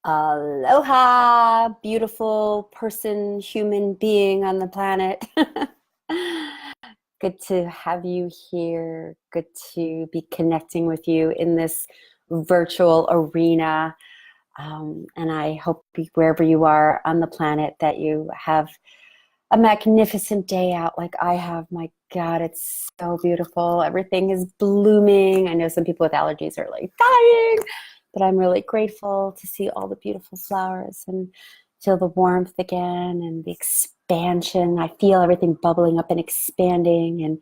Aloha, beautiful person, human being on the planet. Good to have you here. Good to be connecting with you in this virtual arena. And I hope wherever you are on the planet that you have a magnificent day out like I have. My God, it's so beautiful. Everything is blooming. I know some people with allergies are like dying, but I'm really grateful to see all the beautiful flowers and feel the warmth again and the expansion. I feel everything bubbling up and expanding,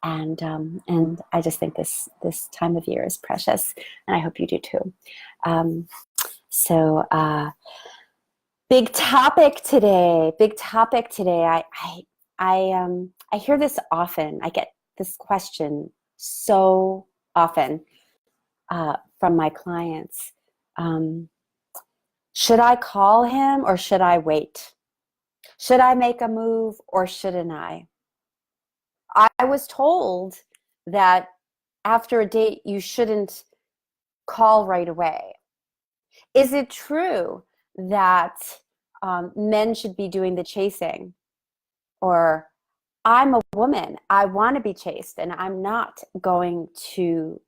and I just think this time of year is precious, and I hope you do too. Um, so. Big topic today. Big topic today. I hear this often. I get this question so often from my clients. Um, should I call him or should I wait? Should I make a move or shouldn't I? I was told that after a date you shouldn't call right away. Is it true that men should be doing the chasing? Or I'm a woman, I want to be chased, and I'm not going to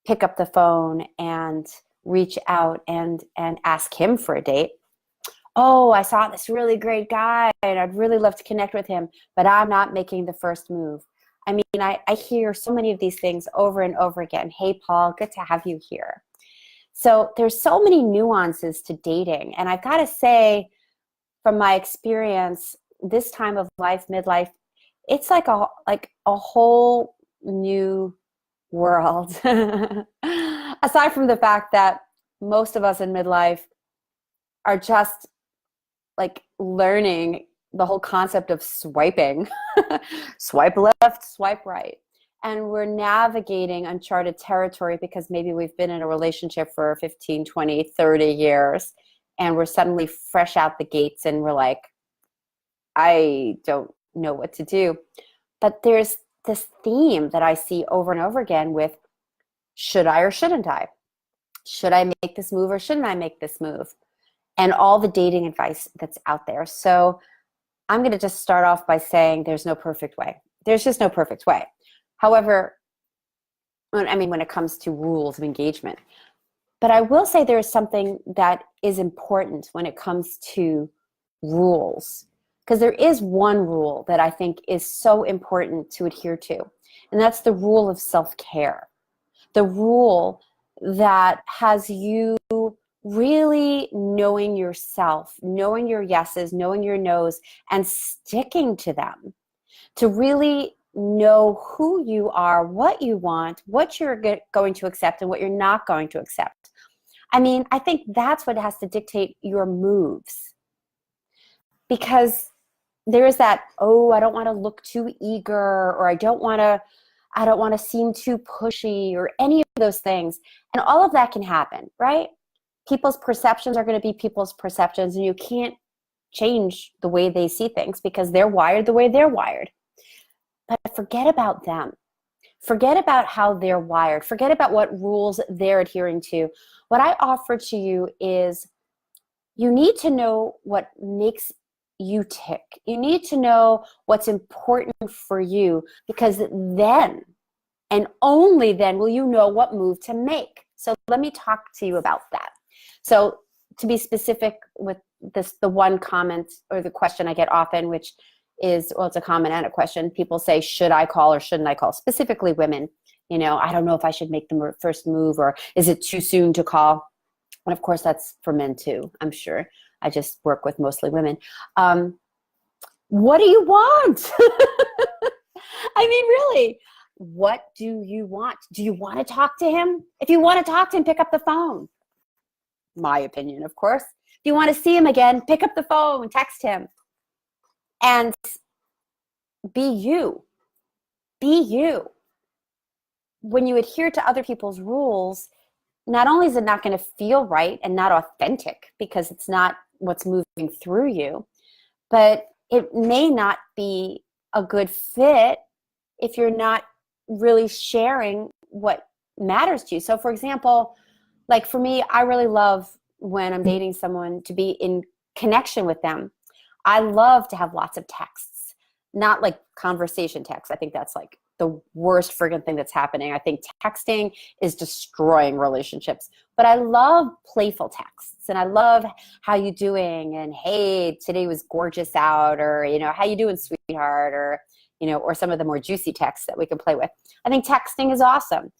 pick up the phone and reach out and ask him for a date. Oh, I saw this really great guy and I'd really love to connect with him, but I'm not making the first move. I mean, I hear so many of these things over and over again. Hey, Paul, good to have you here. So there's so many nuances to dating. And I've got to say, from my experience, this time of life, midlife, it's like a whole new world. Aside from the fact that most of us in midlife are just like learning the whole concept of swiping. Swipe left, swipe right. And we're navigating uncharted territory because maybe we've been in a relationship for 15, 20, 30 years, and we're suddenly fresh out the gates and we're like, I don't know what to do. But there's this theme that I see over and over again with should I or shouldn't I? Should I make this move or shouldn't I make this move? And all the dating advice that's out there. So I'm going to just start off by saying there's no perfect way. There's just no perfect way. However, when it comes to rules of engagement. But I will say there is something that is important when it comes to rules. Because there is one rule that I think is so important to adhere to. And that's the rule of self-care. The rule that has you really knowing yourself, knowing your yeses, knowing your nos, and sticking to them. To really know who you are, what you want, what you're going to accept, and what you're not going to accept. I mean, I think that's what has to dictate your moves. Because there is that, oh, I don't want to look too eager, or I don't want to seem too pushy, or any of those things. And all of that can happen, right? People's perceptions are going to be people's perceptions, and you can't change the way they see things because they're wired the way they're wired. But forget about them. Forget about how they're wired. Forget about what rules they're adhering to. What I offer to you is you need to know what makes you tick. You need to know what's important for you, because then and only then will you know what move to make. So let me talk to you about that. So to be specific with this, the one comment or the question I get often, which is, well, it's a comment and a question. People say, should I call or shouldn't I call? Specifically women, I don't know if I should make the first move, or is it too soon to call? And of course, that's for men too, I'm sure. I just work with mostly women. What do you want? I mean, really, what do you want? Do you want to talk to him? If you want to talk to him, pick up the phone. My opinion, of course. If you want to see him again, pick up the phone, text him. And be you. Be you. When you adhere to other people's rules, not only is it not going to feel right and not authentic because it's not what's moving through you, but it may not be a good fit if you're not really sharing what matters to you. So for example, like for me, I really love when I'm dating someone to be in connection with them, I love to have lots of texts, not like conversation texts. I think that's like the worst friggin' thing that's happening. I think texting is destroying relationships. But I love playful texts, and I love how you doing, and hey, today was gorgeous out, or how you doing, sweetheart, or or some of the more juicy texts that we can play with. I think texting is awesome.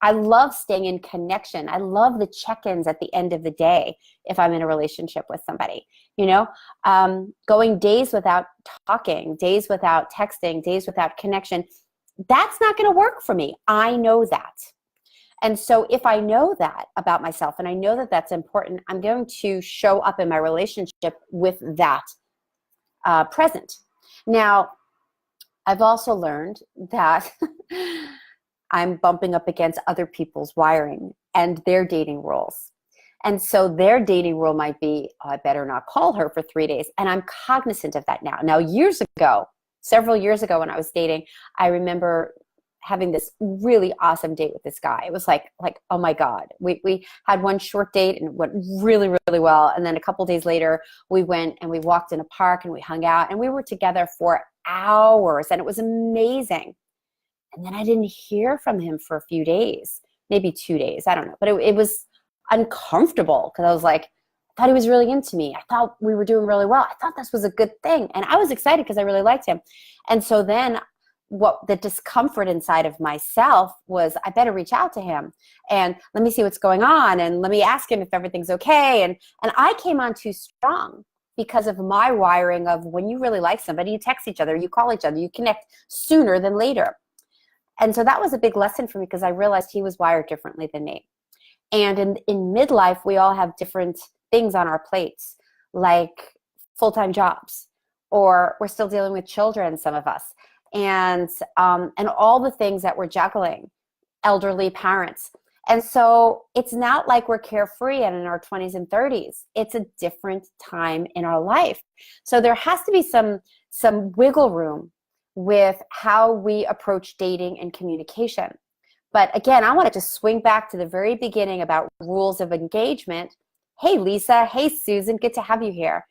I love staying in connection. I love the check-ins at the end of the day if I'm in a relationship with somebody. Going days without talking, days without texting, days without connection, that's not going to work for me. I know that. And so if I know that about myself and I know that that's important, I'm going to show up in my relationship with that present. Now, I've also learned that I'm bumping up against other people's wiring and their dating rules. And so their dating rule might be, oh, I better not call her for 3 days. And I'm cognizant of that now. Now, several years ago when I was dating, I remember having this really awesome date with this guy. It was like, oh my God. We had one short date and it went really, really well. And then a couple days later, we went and we walked in a park and we hung out and we were together for hours and it was amazing. And then I didn't hear from him for a few days, maybe 2 days. I don't know. But it was uncomfortable because I was like, I thought he was really into me. I thought we were doing really well. I thought this was a good thing. And I was excited because I really liked him. And so then what the discomfort inside of myself was, I better reach out to him and let me see what's going on. And let me ask him if everything's okay. And I came on too strong because of my wiring of when you really like somebody, you text each other, you call each other, you connect sooner than later. And so that was a big lesson for me because I realized he was wired differently than me. And in midlife, we all have different things on our plates, like full-time jobs, or we're still dealing with children, some of us, and all the things that we're juggling, elderly parents. And so it's not like we're carefree and in our 20s and 30s. It's a different time in our life. So there has to be some wiggle room with how we approach dating and communication. But again, I wanted to swing back to the very beginning about rules of engagement. Hey, Lisa. Hey, Susan. Good to have you here.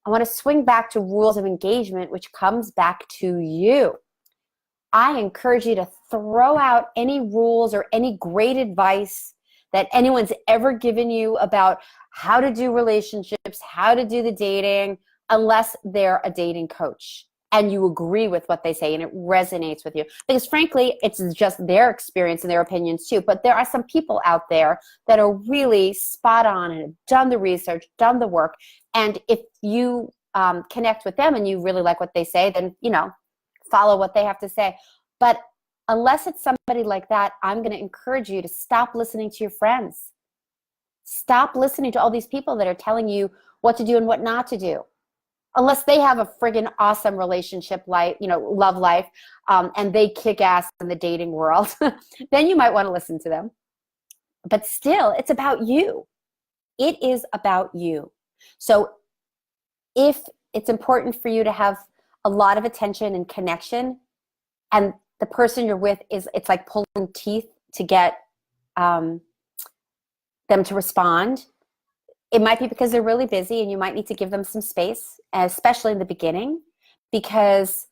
I want to swing back to rules of engagement, which comes back to you. I encourage you to throw out any rules or any great advice that anyone's ever given you about how to do relationships, how to do the dating, unless they're a dating coach and you agree with what they say and it resonates with you. Because frankly, it's just their experience and their opinions too. But there are some people out there that are really spot on and have done the research, done the work. And if you connect with them and you really like what they say, then, follow what they have to say. But unless it's somebody like that, I'm going to encourage you to stop listening to your friends. Stop listening to all these people that are telling you what to do and what not to do. Unless they have a friggin' awesome relationship life, love life, and they kick ass in the dating world, then you might want to listen to them. But still, it's about you. It is about you. So if it's important for you to have a lot of attention and connection, and the person you're with it's like pulling teeth to get them to respond, it might be because they're really busy and you might need to give them some space, especially in the beginning, because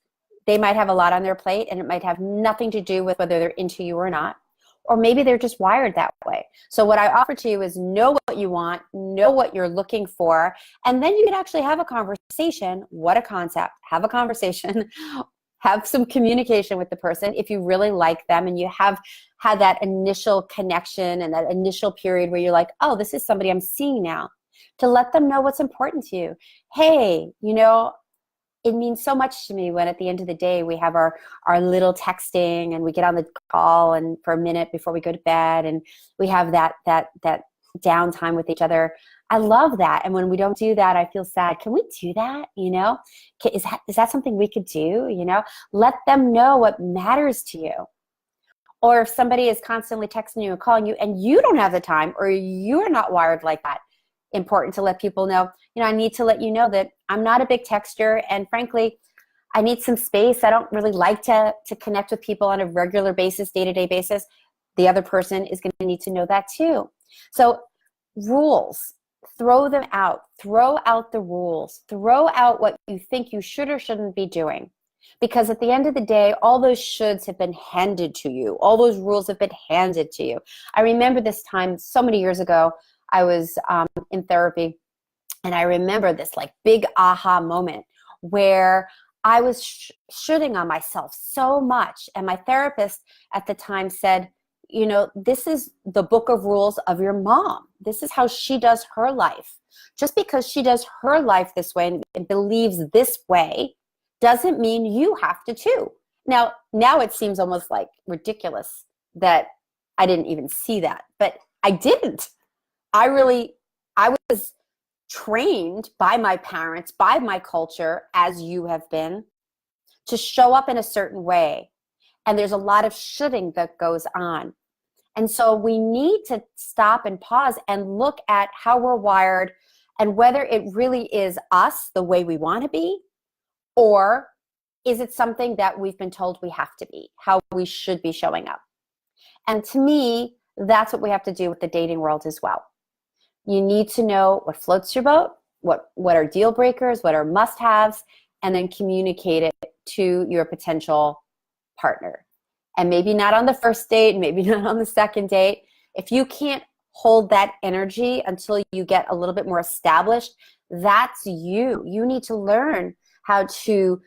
they might have a lot on their plate and it might have nothing to do with whether they're into you or not. Or maybe they're just wired that way. So what I offer to you is know what you want, know what you're looking for, and then you can actually have a conversation. What a concept. Have a conversation. Have some communication with the person if you really like them and you have had that initial connection and that initial period where you're like, oh, this is somebody I'm seeing now. To let them know what's important to you. Hey, it means so much to me when at the end of the day we have our little texting and we get on the call and for a minute before we go to bed and we have that downtime with each other. I love that. And when we don't do that, I feel sad. Can we do that? Is that something we could do? Let them know what matters to you. Or if somebody is constantly texting you and calling you and you don't have the time or you're not wired like that, important to let people know, I need to let you know that I'm not a big texter, and frankly, I need some space. I don't really like to connect with people on a regular basis, day-to-day basis. The other person is going to need to know that too. So rules, throw them out. Throw out the rules. Throw out what you think you should or shouldn't be doing. Because at the end of the day, all those shoulds have been handed to you. All those rules have been handed to you. I remember this time so many years ago, I was in therapy, and I remember this like big aha moment where I was shooting on myself so much. And my therapist at the time said, you know, this is the book of rules of your mom. This is how she does her life. Just because she does her life this way and believes this way doesn't mean you have to too. Now it seems almost like ridiculous that I didn't even see that, but I didn't. I was trained by my parents, by my culture, as you have been, to show up in a certain way. And there's a lot of shoulding that goes on. And so we need to stop and pause and look at how we're wired and whether it really is us the way we want to be, or is it something that we've been told we have to be, how we should be showing up. And to me, that's what we have to do with the dating world as well. You need to know what floats your boat, what are deal breakers, what are must-haves, and then communicate it to your potential partner. And maybe not on the first date, maybe not on the second date. If you can't hold that energy until you get a little bit more established, that's you. You need to learn how to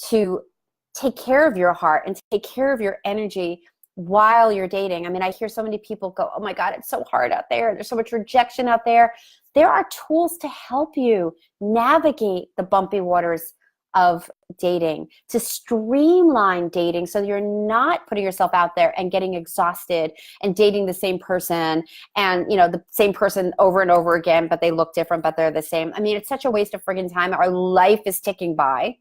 take care of your heart and take care of your energy while you're dating. I mean, I hear so many people go, oh my God, it's so hard out there. There's so much rejection out there. There are tools to help you navigate the bumpy waters of dating, to streamline dating so you're not putting yourself out there and getting exhausted and dating the same person and, you know, the same person over and over again, but they look different, but they're the same. I mean, it's such a waste of friggin' time. Our life is ticking by,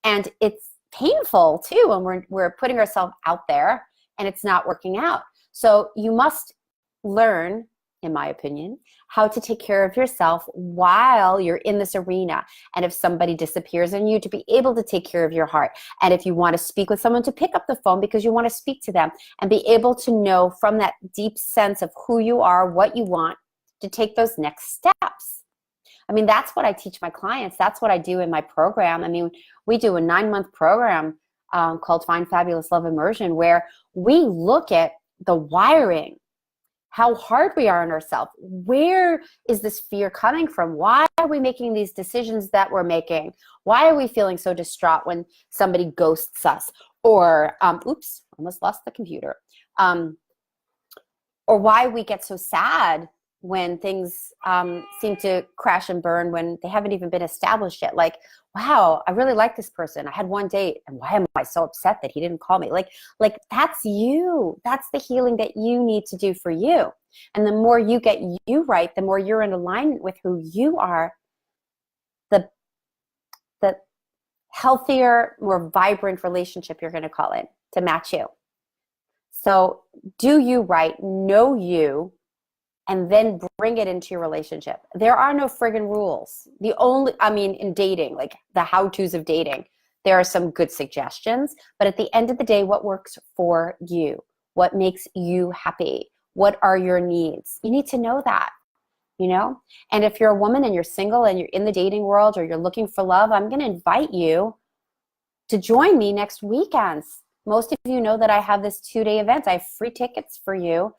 and it's painful too when we're putting ourselves out there and it's not working out. So you must learn, in my opinion, how to take care of yourself while you're in this arena. And if somebody disappears on you, to be able to take care of your heart. And if you want to speak with someone, to pick up the phone because you want to speak to them and be able to know from that deep sense of who you are, what you want, to take those next steps. I mean, that's what I teach my clients. That's what I do in my program. I mean, we do a 9-month program called Find Fabulous Love Immersion, where we look at the wiring, how hard we are on ourselves. Where is this fear coming from? Why are we making these decisions that we're making? Why are we feeling so distraught when somebody ghosts us? Or, oops, almost lost the computer. Or why we get so sad when things seem to crash and burn when they haven't even been established yet. Like, wow, I really like this person. I had one date, and why am I so upset that he didn't call me? Like that's you. That's the healing that you need to do for you. And the more you get you right, the more you're in alignment with who you are, the healthier, more vibrant relationship you're going to call it to match you. So do you right, know you, and then bring it into your relationship. There are no friggin' rules. In dating, like the how-tos of dating, there are some good suggestions, but at the end of the day, what works for you? What makes you happy? What are your needs? You need to know that, you know? And if you're a woman and you're single and you're in the dating world or you're looking for love, I'm gonna invite you to join me next weekends. Most of you know that I have this 2-day event. I have free tickets for you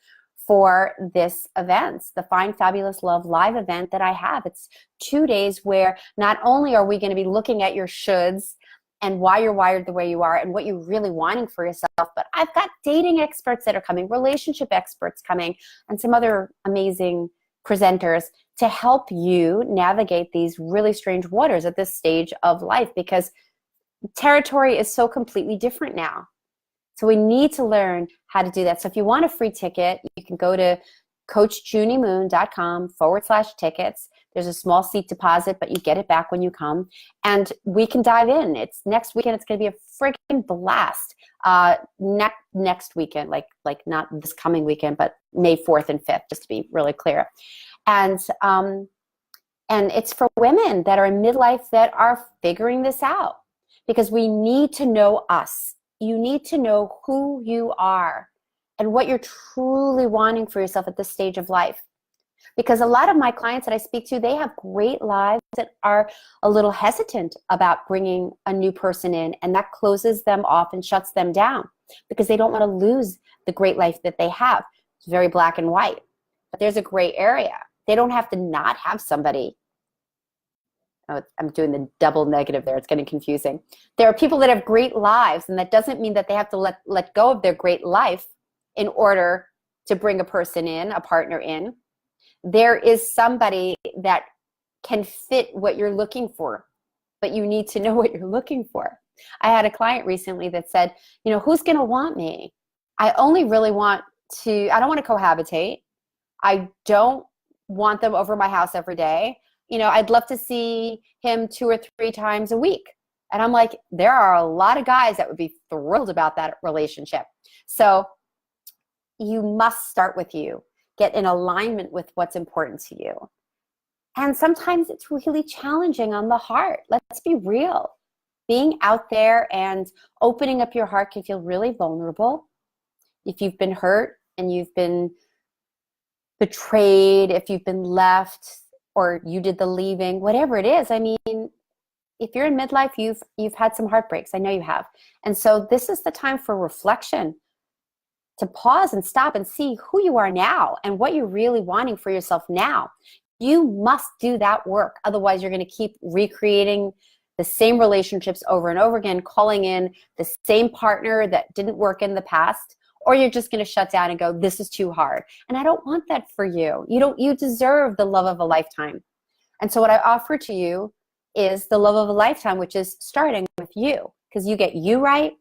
for this event, the Find Fabulous Love live event that I have. It's 2 days where not only are we going to be looking at your shoulds and why you're wired the way you are and what you're really wanting for yourself, but I've got dating experts that are coming, relationship experts coming, and some other amazing presenters to help you navigate these really strange waters at this stage of life, because territory is so completely different now. So we need to learn how to do that. So if you want a free ticket, you can go to coachjuniemoon.com/tickets. There's a small seat deposit, but you get it back when you come. And we can dive in. It's next weekend. It's going to be a freaking blast. Next weekend, like not this coming weekend, but May 4th and 5th, just to be really clear. And it's for women that are in midlife that are figuring this out, because we need to know us. You need to know who you are and what you're truly wanting for yourself at this stage of life. Because a lot of my clients that I speak to, they have great lives that are a little hesitant about bringing a new person in, and that closes them off and shuts them down because they don't want to lose the great life that they have. It's very black and white, but there's a gray area. They don't have to not have somebody. Oh, I'm doing the double negative there. It's getting confusing. There are people that have great lives, and that doesn't mean that they have to let go of their great life in order to bring a person in, a partner in. There is somebody that can fit what you're looking for, but you need to know what you're looking for. I had a client recently that said, you know, who's going to want me? I only really want to, I don't want to cohabitate. I don't want them over my house every day. You know, I'd love to see him 2 or 3 times a week. And I'm like, there are a lot of guys that would be thrilled about that relationship. So you must start with you. Get in alignment with what's important to you. And sometimes it's really challenging on the heart. Let's be real. Being out there and opening up your heart can feel really vulnerable. If you've been hurt and you've been betrayed, if you've been left, or you did the leaving, whatever it is. I mean, if you're in midlife, you've had some heartbreaks. I know you have. And so this is the time for reflection, to pause and stop and see who you are now and what you're really wanting for yourself now. You must do that work. Otherwise, you're going to keep recreating the same relationships over and over again, calling in the same partner that didn't work in the past, or you're just going to shut down and go, this is too hard. And I don't want that for you. You deserve the love of a lifetime. And so what I offer to you is the love of a lifetime, which is starting with you. Because you get you right,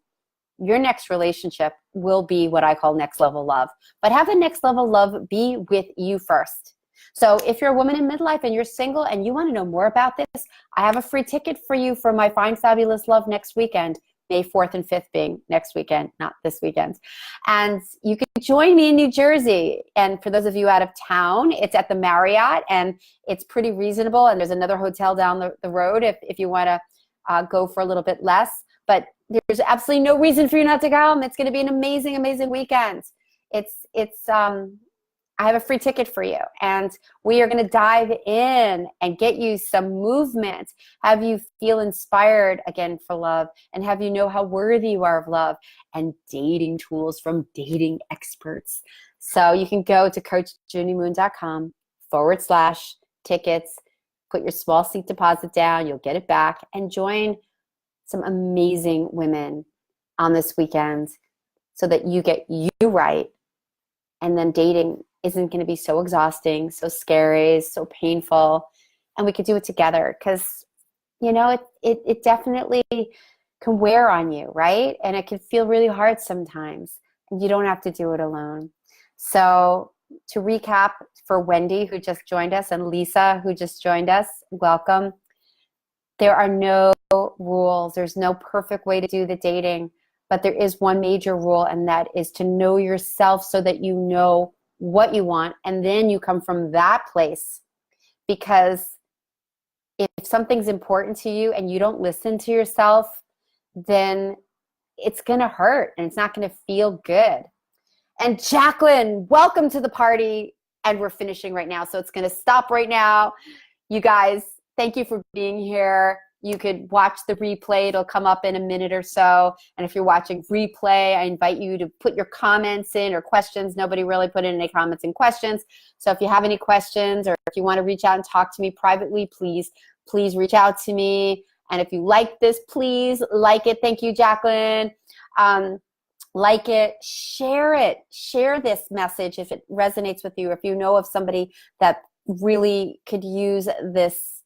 your next relationship will be what I call next level love. But have the next level love be with you first. So if you're a woman in midlife and you're single and you want to know more about this, I have a free ticket for you for my Find Fabulous Love next weekend, May 4th and 5th being next weekend, not this weekend. And you can join me in New Jersey. And for those of you out of town, it's at the Marriott, and it's pretty reasonable. And there's another hotel down the road if you want to go for a little bit less. But there's absolutely no reason for you not to come. It's going to be an amazing, amazing weekend. I have a free ticket for you, and we are going to dive in and get you some movement, have you feel inspired again for love, and have you know how worthy you are of love, and dating tools from dating experts. So you can go to coachjunimoon.com/tickets, put your small seat deposit down, you'll get it back, and join some amazing women on this weekend so that you get you right, and then dating isn't going to be so exhausting, so scary, so painful, and we could do it together. Because you know it definitely can wear on you, right? And it can feel really hard sometimes, and you don't have to do it alone. So to recap, for Wendy, who just joined us, and Lisa, who just joined us, welcome. There are no rules. There's no perfect way to do the dating, but there is one major rule, and that is to know yourself so that you know what you want, and then you come from that place. Because if something's important to you and you don't listen to yourself, then it's going to hurt and it's not going to feel good. And Jacqueline, welcome to the party. And we're finishing right now, so it's going to stop right now. You guys, thank you for being here. You could watch the replay. It'll come up in a minute or so. And if you're watching replay, I invite you to put your comments in, or questions. Nobody really put in any comments and questions. So if you have any questions, or if you want to reach out and talk to me privately, please reach out to me. And if you like this, please like it. Thank you, Jacqueline. Like it, share this message if it resonates with you, if you know of somebody that really could use this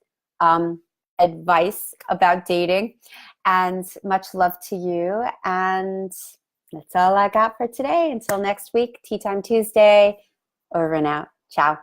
advice about dating. And much love to you. And that's all I got for today. Until next week, Tea Time Tuesday. Over and out. Ciao.